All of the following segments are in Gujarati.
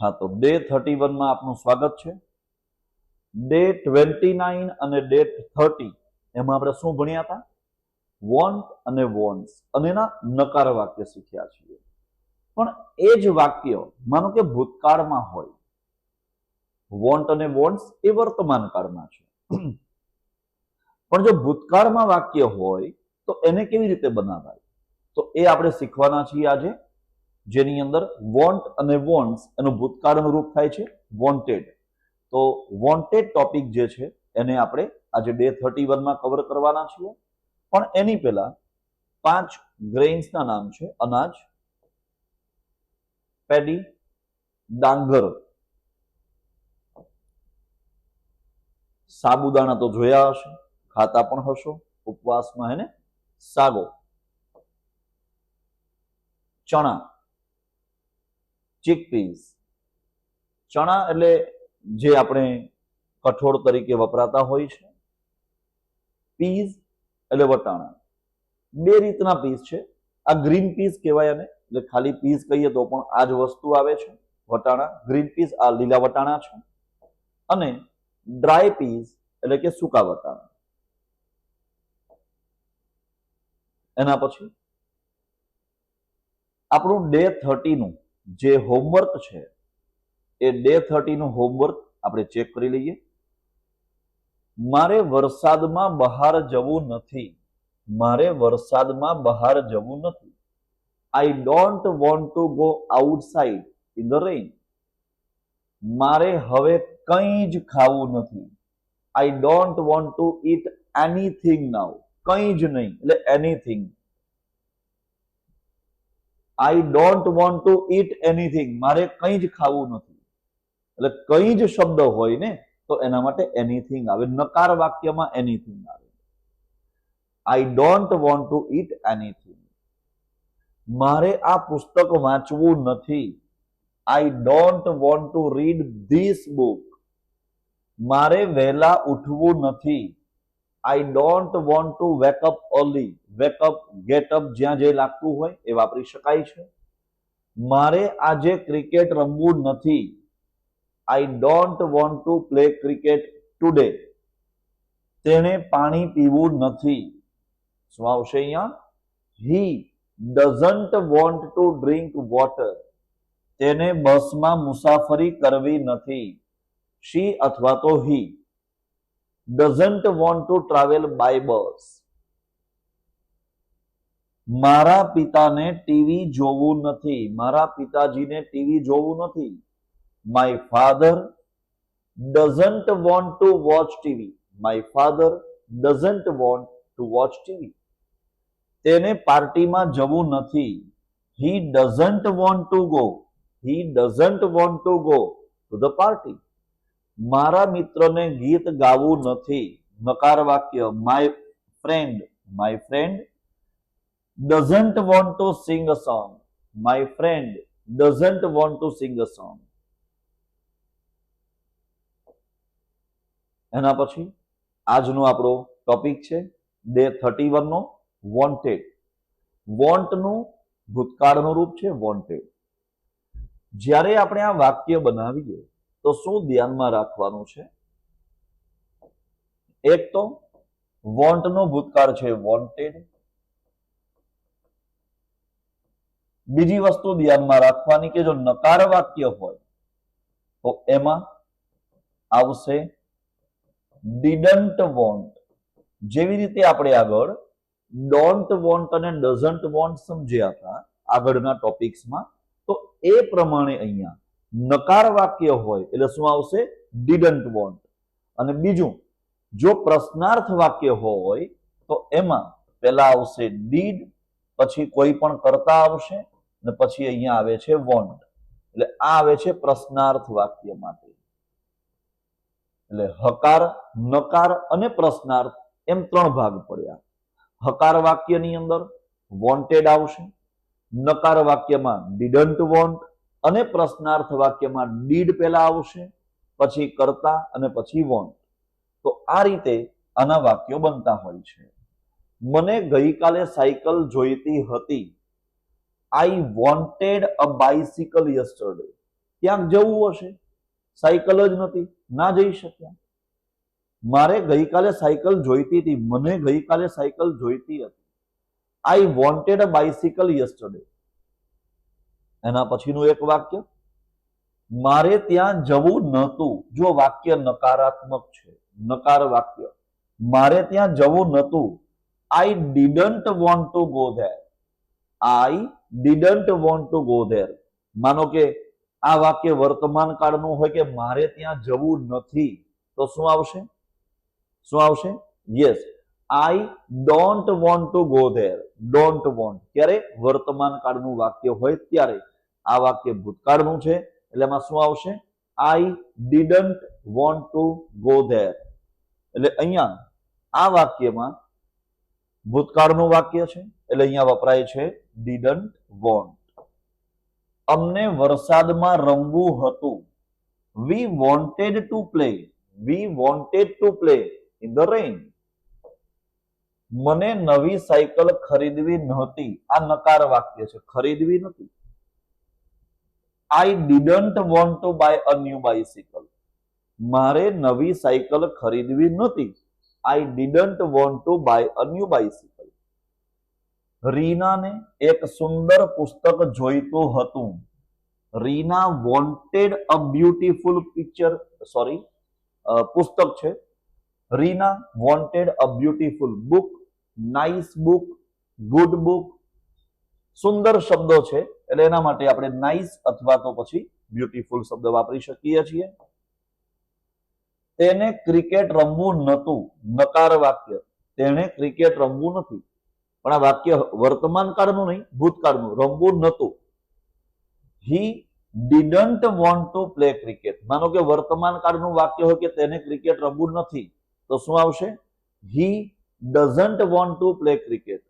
हाँ, तो डे 31 में आपનું સ્વાગત છે। डे 29 અને डे 30 એમાં આપણે શું ભણ્યા હતા? વોન્ટ અને વોન્ટ્સ અને એના નકાર વાક્ય શીખ્યા છીએ। પણ એ જ વાક્ય માનો કે ભૂતકાળમાં હોય, વોન્ટ અને વોન્ટ્સ એ વર્તમાન કાળમાં છે, પણ જો ભૂતકાળમાં વાક્ય હોય તો એને કેવી રીતે બનાવાય તો એ આપણે શીખવાના છીએ આજે, જેની અંદર વોન્ટ અને વોન્ટ્સ એનું ભૂતકાળનું રૂપ થાય છે વોન્ટેડ। તો વોન્ટેડ ટોપિક જે છે એને આપણે આજે ડે 31 માં કવર કરવાના છીએ। પણ એની પહેલા 5 ગ્રેઇન્સના નામ છે: અનાજ, પેડી, ડાંગર, સાબુદાણા તો જોયા હશે, ખાતા પણ હશો ઉપવાસમાં, હે ને? સાગો, ચણા, ચિકપીસ, ચણા એટલે જે આપણે કઠોળ તરીકે વપરાતા હોય છે, પીઝ એટલે વટાણા। બે રીતના પીસ છે, આ ગ્રીન પીસ કહેવાય અને એટલે ખાલી પીસ કહીએ તો પણ આ જ વસ્તુ આવે છે, વટાણા, ગ્રીન પીસ આ લીલા વટાણા છે, અને ડ્રાય પીસ એટલે કે સૂકા વટાણા। એના પછી આપણું ડે 30 નું જે હોમવર્ક છે એ ડે 30 નું હોમવર્ક આપણે ચેક કરી લઈએ। મારે વરસાદમાં બહાર જવું નથી, મારે વરસાદમાં બહાર જવું નથી। I don't want to go outside in the rain. મારે હવે કંઈ જ ખાવું નથી, I don't want to eat anything now, કંઈ જ નહીં એટલે anything. I don't want to eat anything, મારે કંઈ જ ખાવું નથી, એટલે કંઈ જ શબ્દ હોય ને તો એના માટે એનીથિંગ આવે, નકાર વાક્યમાં એનીથિંગ આવે। આઈ don't want to eat anything. મારે આ પુસ્તક વાંચવું નથી, I don't want two read this book. મારે વહેલા ઉઠવું નથી, I don't want two wake up early. Wake up, get up જ્યાં જે લાગતું હોય એ વાપરી શકાય છે। મારે આજે ક્રિકેટ રમવું નથી, I don't want to play cricket today. તેણે પાણી પીવું નથી, શું આવશે અહીંયા? He doesn't want to drink water. તેને બસમાં મુસાફરી કરવી નથી, શી અથવા તો he doesn't want to travel by bus. મારા પિતાને ટીવી જોવું નથી, મારા પિતાજીને ટીવી જોવું નથી, my father doesn't want to watch TV. My father doesn't want to watch TV. તેને પાર્ટીમાં જવું નથી, he doesn't want to go, he doesn't want to go to the party. મારા મિત્રને ગીત ગાવું નથી, નકાર વાક્ય my friend, my friend doesn't want to sing a song, my friend doesn't want to sing a song. એના પછી આજનો આપણો ટોપિક છે ડે 31 નો વોન્ટેડ। વોન્ટનું ભૂતકાળનું રૂપ છે વોન્ટેડ। જ્યારે આપણે આ વાક્ય બનાવીએ તો શું ધ્યાનમાં રાખવાનું છે? એક તો વોન્ટનો ભૂતકાળ છે વોન્ટેડ, બીજી વસ્તુ ધ્યાનમાં રાખવાની કે જો નકાર વાક્ય હોય તો એમાં આવશે ડીડન્ટ વોન્ટ। જેવી રીતે આપણે આગળ ડોન્ટ વોન્ટ અને ડઝન્ટ વોન્ટ સમજ્યા હતા આગળના ટોપિક્સમાં, તો એ પ્રમાણે અહીંયા નકાર વાક્ય હોય એટલે શું આવશે? Didn't want. અને બીજું જો પ્રશ્નાર્થ વાક્ય હોય તો એમાં પહેલા આવશે ડીડ, પછી કોઈ પણ કર્તા આવશે અને પછી અહીંયા આવે છે વોન્ટ, એટલે આ આવે છે પ્રશ્નાર્થ વાક્ય માટે। એટલે હકાર, નકાર અને પ્રશ્નાર્થ એમ 3 ભાગ પડ્યા। હકાર વાક્યની અંદર વોન્ટેડ આવશે, નકાર વાક્યમાં ડીડન્ટ વોન્ટ અને પ્રશ્નાર્થ વાક્યમાં ડીડ પહેલા આવશે, પછી કર્તા અને પછી વોન્ટ। તો આ રીતે આના વાક્યો બનતા હોય છે। મને ગઈકાલે સાયકલ જોઈતી હતી, I wanted a bicycle yesterday. ક્યાંક જવું હશે, સાયકલ જ નથી, ના જઈ શક્યા. મારે ગઈકાલે સાયકલ જોઈતી હતી, મને ગઈકાલે સાયકલ જોઈતી હતી. I wanted a bicycle yesterday. એના પછીનું એક વાક્ય, મારે ત્યાં જવું નહોતું. જો વાક્ય નકારાત્મક છે, નકાર વાક્ય, મારે ત્યાં જવું નહોતું. આઈ didn't want to go there. I didn't want to go there. માનો કે આ વાક્ય વર્તમાન કાળનું હોય કે મારે ત્યાં જવું નથી, તો શું આવશે? શું આવશે? Yes, I don't want to go there. Don't want ક્યારે? વર્તમાન કાળનું વાક્ય હોય ત્યારે. આ વાક્ય ભૂતકાળનું છે એટલે એમાં શું આવશે? આઈ didn't want to go there. એટલે અહીંયા આ વાક્યમાં ભૂતકાળનું વાક્ય છે એટલે અહીંયા વપરાય છે ડીડન્ટ વોન્ટ. અમને વરસાદમાં રમવું હતું. We wanted to play. We wanted to play in the rain. મને નવી સાયકલ ખરીદવી નહોતી. આ નકાર વાક્ય છે, ખરીદવી નથી. I didn't want to buy a new bicycle. મારે નવી સાયકલ ખરીદવી નહોતી. I didn't want to buy a new bicycle. રીનાને એક સુંદર પુસ્તક જોઈતું હતું. Reena wanted a beautiful picture, sorry પુસ્તક છે. Reena wanted a beautiful book, nice book, good book. સુંદર શબ્દો છે એટલે એના માટે આપણે નાઇસ અથવા તો પછી બ્યુટીફુલ શબ્દ વાપરી શકીએ છીએ. તેને ક્રિકેટ રમવું નહોતું. નકાર વાક્ય, તેને ક્રિકેટ રમવું નથી. પણ આ વાક્ય વર્તમાન કાળનું નહીં, ભૂતકાળનું. રમવું નહોતું. હી didn't want to play cricket. માનો કે વર્તમાન કાળનું વાક્ય હોય કે તેને ક્રિકેટ રમવું નથી, તો શું આવશે? He doesn't want to play cricket.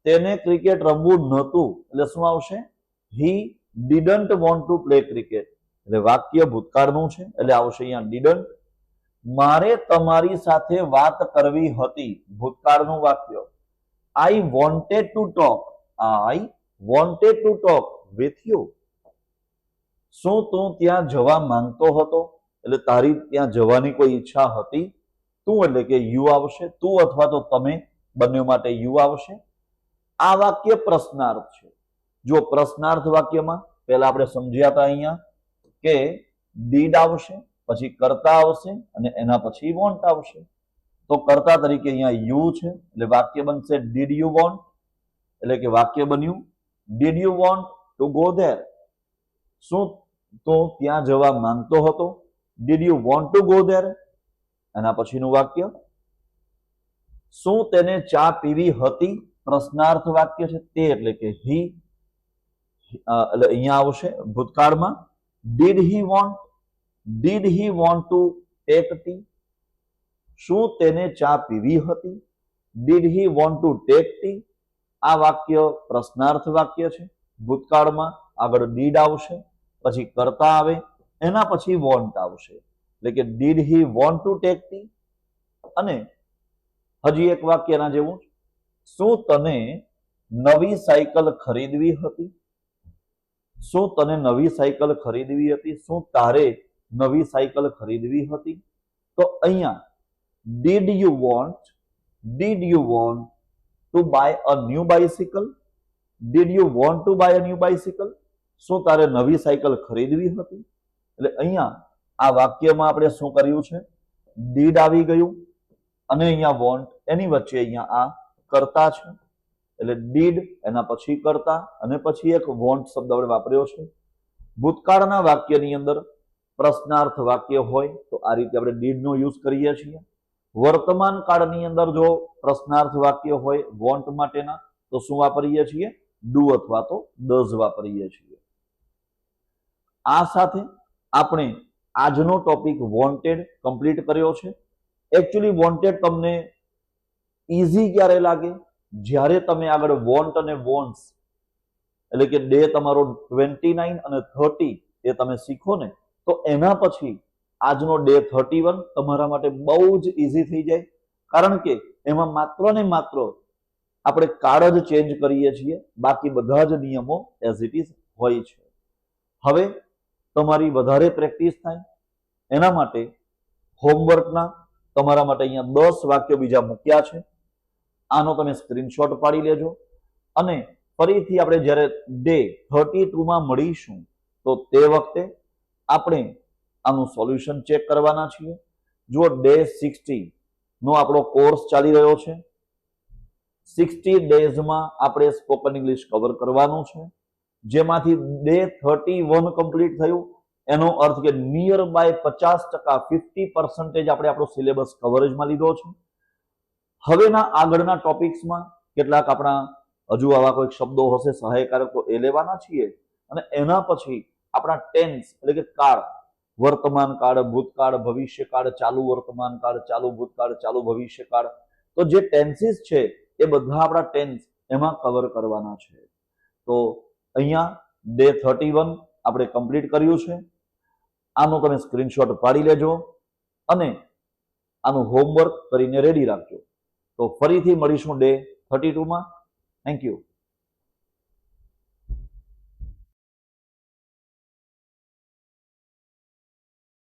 તેને ક્રિકેટ રમવું નહોતું એટલે શું આવશે? He didn't want to play cricket. એટલે વાક્ય ભૂતકાળનું છે એટલે આવશે અહીંયા ડીડન્ટ. મારે તમારી સાથે વાત કરવી હતી. ભૂતકાળનું વાક્ય. I wanted to talk. I wanted to talk with you. શું તું ત્યાં જવા માંગતો હતો? એટલે તારી ત્યાં જવાની કોઈ ઈચ્છા હતી? તું એટલે કે યુ આવશે. તું અથવા તો તમે બંને માટે યુ આવશે. આ વાક્ય પ્રશ્નાર્થ છે. જો પ્રશ્નાર્થ વાક્યમાં પહેલા આપણે સમજ્યા હતા અહીંયા કે ડીડ આવશે, પછી કર્તા આવશે અને એના પછી વોન્ટ આવશે. તો કર્તા તરીકે અહીંયા યુ છે એટલે વાક્ય બનશે ડીડ યુ વોન્ટ. એટલે કે વાક્ય બન્યું did you want to go there. શું તું ત્યાં જવા માંગતો હતો? Did you want to go there. એના પછીનું વાક્ય, શું તેને ચા પીવી હતી? પ્રશ્નાર્થ વાક્ય છે તે એટલે કે હી. એટલે અહીંયા આવશે ભૂતકાળમાં did he want. Did he want to take T. શું તેને ચા પીવી હતી? Did he want to take T. આ વાક્ય પ્રશ્નાર્થ વાક્ય છે. ભૂતકાળમાં આગળ ડીડ આવશે, પછી કર્તા આવે, એના પછી વોન્ટ આવશે. એટલે કે did he want to take T. અને હજી એક વાક્યના જેવું, શું તને નવી સાયકલ ખરીદવી હતી? શું તને નવી સાયકલ ખરીદવી હતી? શું તારે નવી સાયકલ ખરીદવી હતી? તો અહીંયા did you want to buy a new bicycle? Did you want to buy a new bicycle? શું તારે નવી સાયકલ ખરીદવી હતી? એટલે અહીંયા આ વાક્યમાં આપણે શું કર્યું છે? ડીડ આવી ગયું અને અહીંયા વોન્ટ, એની વચ્ચે અહીંયા આ કર્તા છે એટલે ડીડ, એના પછી કર્તા અને પછી એક વોન્ટ શબ્દ આપણે વાપર્યો છે. ભૂતકાળના વાક્યની અંદર પ્રશ્નાર્થ વાક્ય હોય તો આ રીતે આપણે ડીડ નો યુઝ કરીએ છીએ. વર્તમાન કાળની અંદર જો પ્રશ્નાર્થ વાક્ય હોય વોન્ટ માટેના તો શું વાપરીએ છીએ? ડુ અથવા તો ડઝ વાપરીએ છીએ. આ સાથે આપણે આજનો ટોપિક વોન્ટેડ કમ્પ્લીટ કર્યો છે. એકચ્યુઅલી વોન્ટેડ તમને ઈઝી ક્યારે લાગે? જ્યારે તમે આગળ વોન્ટ અને વોન્ટ્સ એટલે કે ડે તમારો 29 અને 30 એ તમે શીખો ને તો એના પછી આજનો ડે 31 તમારા માટે બહુ જ ઈઝી થઈ જાય. કારણ કે એમાં માત્ર ને માત્ર આપણે કાળ જ ચેન્જ કરીએ છીએ, બાકી બધા જ નિયમો એઝ ઇટ ઇઝ હોય છે. હવે તમારી વધારે પ્રેક્ટિસ થાય એના માટે હોમવર્કના તમારા માટે અહીંયા 10 વાક્યો બીજા મૂક્યા છે. આનો તમે સ્ક્રીનશોટ પાડી લેજો અને ફરીથી આપણે જ્યારે ડે 32 માં મળીશું તો તે વખતે આપણે આનું સોલ્યુશન ચેક કરવાના છીએ. જો ડે 60 નો આપણો કોર્સ ચાલી રહ્યો છે. 60 ડેઝમાં આપણે સ્પોકન ઇંગ્લિશ કવર કરવાનું છે, જેમાંથી ડે 31 કમ્પ્લીટ થયું. એનો અર્થ કે નિયર બાય 50% 50% આપણે આપણો સિલેબસ કવરેજમાં લીધો છે. હવેના આગળના ટોપિક્સમાં કેટલાક આપણા હજુ આવા કોઈ શબ્દો હશે સહાયકારક તો એ લેવાના છીએ અને એના પછી આપણા ટેન્સ એટલે કે કાળ, વર્તમાન કાળ, ભૂતકાળ, ભવિષ્યકાળ, ચાલુ વર્તમાન કાળ, ચાલુ ભૂતકાળ, ચાલુ ભવિષ્યકાળ, તો જે ટેન્સીસ છે એ બધા આપણા ટેન્સ એમાં કવર કરવાના છે. તો અહીંયા ડે 31 આપણે કમ્પ્લીટ કર્યું છે. આનો તમે સ્ક્રીનશોટ પાડી લેજો અને આનું હોમવર્ક કરીને રેડી રાખજો. તો ફરીથી મળીશું ડે 32 માં. Thank you.